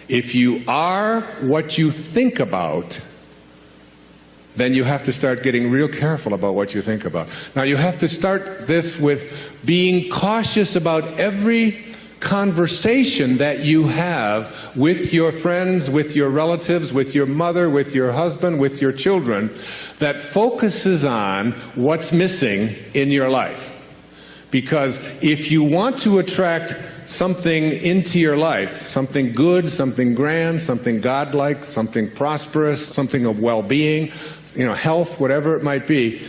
If you are what you think about, then you have to start getting real careful about what you think about. Now, you have to start this with being cautious about every conversation that you have with your friends, with your relatives, with your mother, with your husband, with your children, that focuses on what's missing in your life. Because if you want to attract something into your life, something good, something grand, something godlike, something prosperous, something of well-being, health, whatever it might be,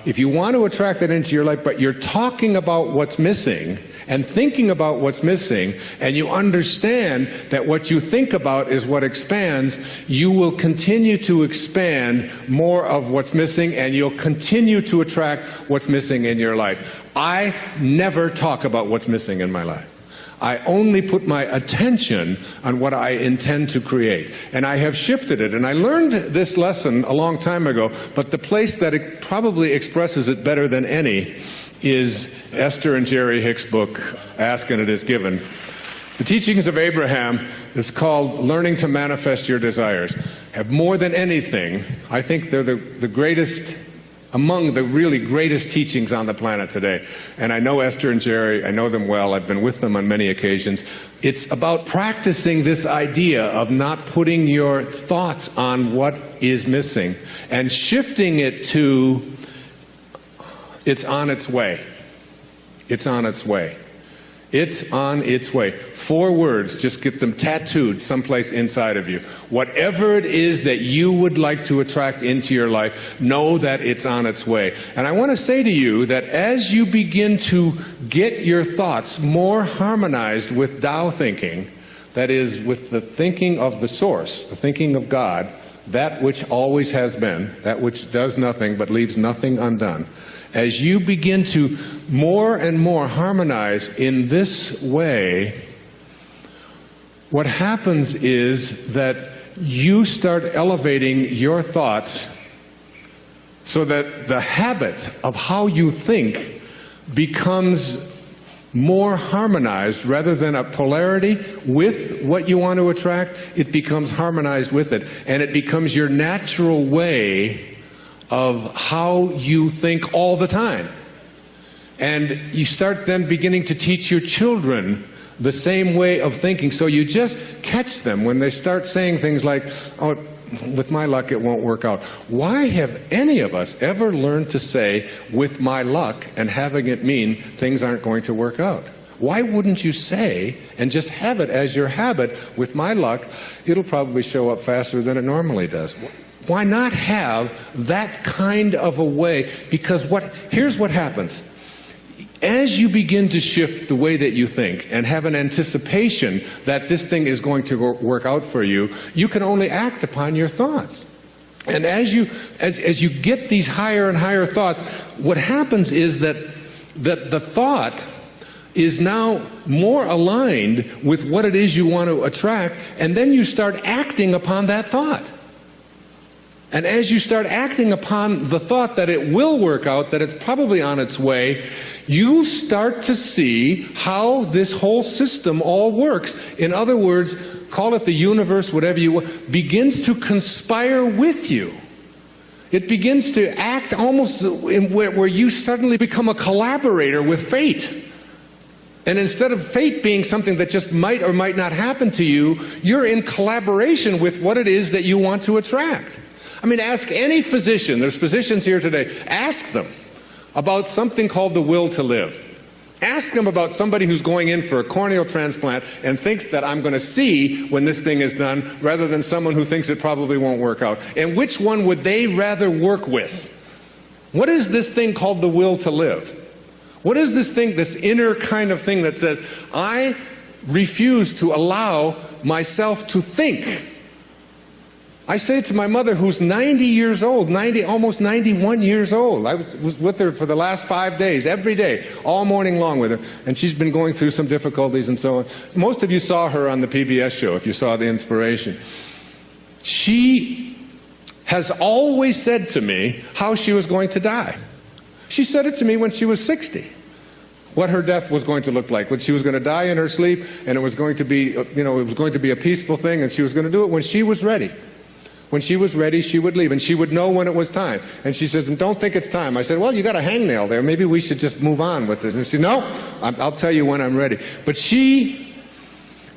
if you want to attract that into your life, but you're talking about what's missing and thinking about what's missing, and you understand that what you think about is what expands, you will continue to expand more of what's missing, and you'll continue to attract what's missing in your life. I never talk about what's missing in my life. I only put my attention on what I intend to create. And I have shifted it. And I learned this lesson a long time ago, but the place that it probably expresses it better than any is Esther and Jerry Hicks' book, Ask and It Is Given. The teachings of Abraham is called Learning to Manifest Your Desires. Have more than anything, I think they're the greatest, among the really greatest teachings on the planet today. And I know Esther and Jerry, I know them well, I've been with them on many occasions. It's about practicing this idea of not putting your thoughts on what is missing and shifting it to, it's on its way. It's on its way. It's on its way. 4 words, just get them tattooed someplace inside of you. Whatever it is that you would like to attract into your life, know that it's on its way. And I want to say to you that as you begin to get your thoughts more harmonized with Tao thinking, that is, with the thinking of the source, the thinking of God, that which always has been, that which does nothing but leaves nothing undone, as you begin to more and more harmonize in this way, what happens is that you start elevating your thoughts so that the habit of how you think becomes more harmonized rather than a polarity with what you want to attract. It becomes harmonized with it, and it becomes your natural way of how you think all the time. And you start then beginning to teach your children the same way of thinking. So you just catch them when they start saying things like, oh, with my luck it won't work out. Why have any of us ever learned to say, with my luck, and having it mean things aren't going to work out? Why wouldn't you say, and just have it as your habit, with my luck, it'll probably show up faster than it normally does? Why not have that kind of a way? Because here's what happens. As you begin to shift the way that you think and have an anticipation that this thing is going to work out for you, you can only act upon your thoughts. And as you get these higher and higher thoughts, what happens is that the thought is now more aligned with what it is you want to attract, and then you start acting upon that thought. And as you start acting upon the thought that it will work out, that it's probably on its way, you start to see how this whole system all works. In other words, call it the universe, whatever you want, begins to conspire with you. It begins to act almost where you suddenly become a collaborator with fate. And instead of fate being something that just might or might not happen to you, you're in collaboration with what it is that you want to attract. I mean, ask any physician, there's physicians here today, ask them about something called the will to live. Ask them about somebody who's going in for a corneal transplant and thinks that I'm going to see when this thing is done, rather than someone who thinks it probably won't work out. And which one would they rather work with? What is this thing called the will to live? What is this thing, this inner kind of thing that says, I refuse to allow myself to think? I say to my mother, who's 90 years old, almost 91 years old. I was with her for the last 5 days, every day, all morning long with her. And she's been going through some difficulties and so on. Most of you saw her on the PBS show, if you saw The Inspiration. She has always said to me how she was going to die. She said it to me when she was 60. what her death was going to look like. When she was going to die in her sleep, and it was going to be, it was going to be a peaceful thing, and she was going to do it when she was ready. When she was ready, she would leave, and she would know when it was time. And she says, and don't think it's time. I said, well, you got a hangnail there. Maybe we should just move on with it. And she said, no, I'll tell you when I'm ready. But she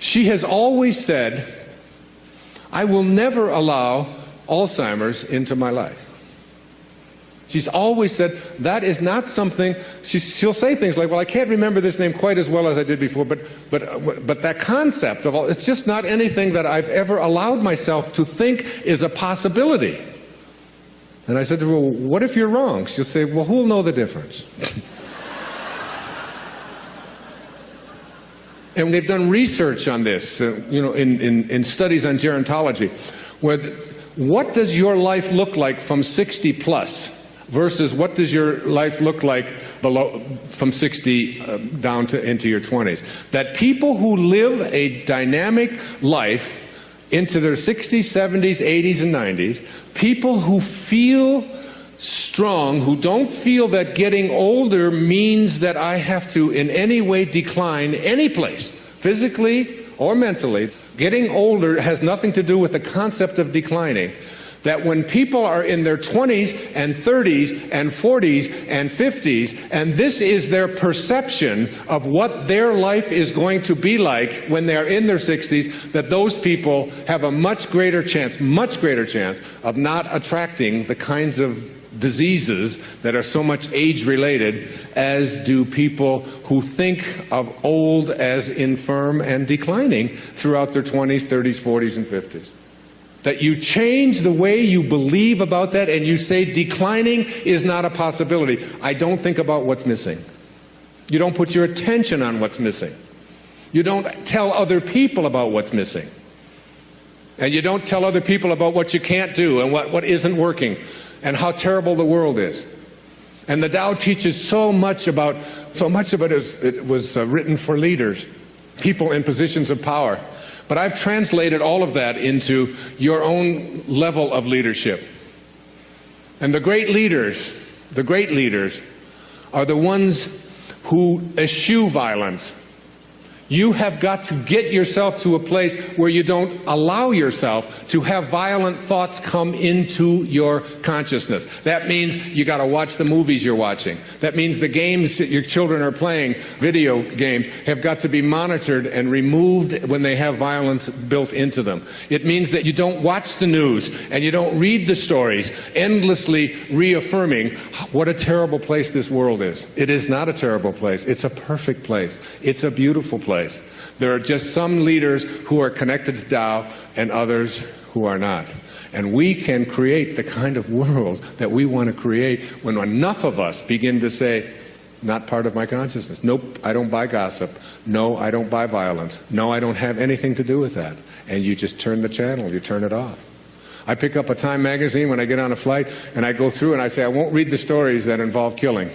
has always said, I will never allow Alzheimer's into my life. She's always said that is not something. She'll say things like, well, I can't remember this name quite as well as I did before, but that concept of all, it's just not anything that I've ever allowed myself to think is a possibility. And I said to her, well, what if you're wrong? She'll say, well, who'll know the difference? And they've done research on this, in studies on gerontology, where what does your life look like from 60 plus versus what does your life look like from 60 down to into your 20s? That people who live a dynamic life into their 60s, 70s, 80s, and 90s, people who feel strong, who don't feel that getting older means that I have to in any way decline any place, physically or mentally. Getting older has nothing to do with the concept of declining. That when people are in their 20s and 30s and 40s and 50s, and this is their perception of what their life is going to be like when they're in their 60s, that those people have a much greater chance of not attracting the kinds of diseases that are so much age-related as do people who think of old as infirm and declining throughout their 20s, 30s, 40s, and 50s. That you change the way you believe about that and you say declining is not a possibility. I don't think about what's missing. You don't put your attention on what's missing. You don't tell other people about what's missing. And you don't tell other people about what you can't do and what isn't working and how terrible the world is. And the Tao teaches so much of it was written for leaders, people in positions of power. But I've translated all of that into your own level of leadership. And the great leaders are the ones who eschew violence. You have got to get yourself to a place where you don't allow yourself to have violent thoughts come into your consciousness. That means you got to watch the movies you're watching. That means the games that your children are playing, video games, have got to be monitored and removed when they have violence built into them. It means that you don't watch the news and you don't read the stories endlessly reaffirming what a terrible place this world is. It is not a terrible place. It's a perfect place. It's a beautiful place. There are just some leaders who are connected to Tao and others who are not. And we can create the kind of world that we want to create when enough of us begin to say, not part of my consciousness. Nope, I don't buy gossip. No, I don't buy violence. No, I don't have anything to do with that. And you just turn the channel, you turn it off. I pick up a Time magazine when I get on a flight and I go through and I say, I won't read the stories that involve killing.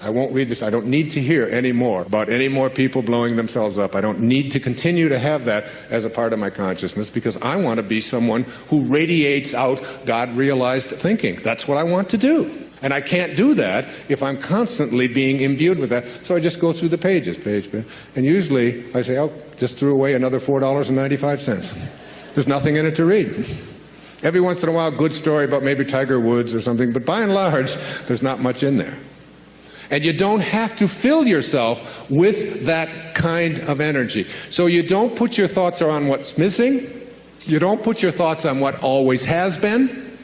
I won't read this. I don't need to hear any more about any more people blowing themselves up. I don't need to continue to have that as a part of my consciousness because I want to be someone who radiates out God-realized thinking. That's what I want to do. And I can't do that if I'm constantly being imbued with that. So I just go through the pages, page. And usually I say, oh, just threw away another $4.95. There's nothing in it to read. Every once in a while, good story about maybe Tiger Woods or something. But by and large, there's not much in there. And you don't have to fill yourself with that kind of energy. So you don't put your thoughts on what's missing. You don't put your thoughts on what always has been.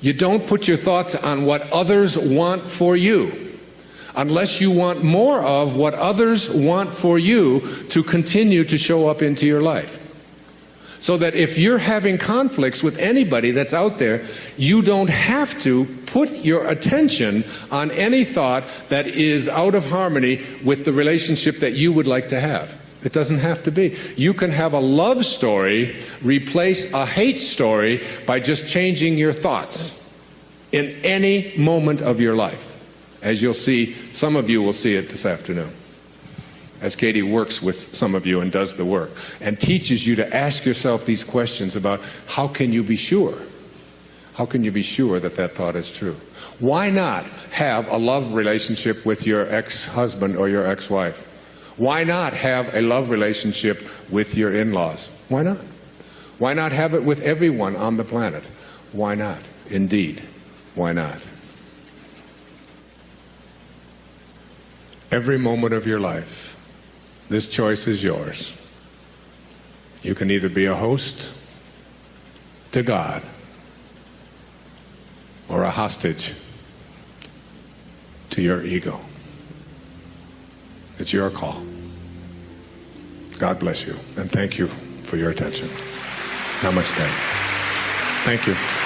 You don't put your thoughts on what others want for you, unless you want more of what others want for you to continue to show up into your life. So that if you're having conflicts with anybody that's out there, you don't have to put your attention on any thought that is out of harmony with the relationship that you would like to have. It doesn't have to be. You can have a love story replace a hate story by just changing your thoughts in any moment of your life. As you'll see, some of you will see it this afternoon, as Katie works with some of you and does the work and teaches you to ask yourself these questions about how can you be sure? How can you be sure that that thought is true? Why not have a love relationship with your ex-husband or your ex-wife? Why not have a love relationship with your in-laws? Why not? Why not have it with everyone on the planet? Why not? Indeed, why not? Every moment of your life, this choice is yours. You can either be a host to God or a hostage to your ego. It's your call. God bless you, and thank you for your attention. Namaste. Thank you.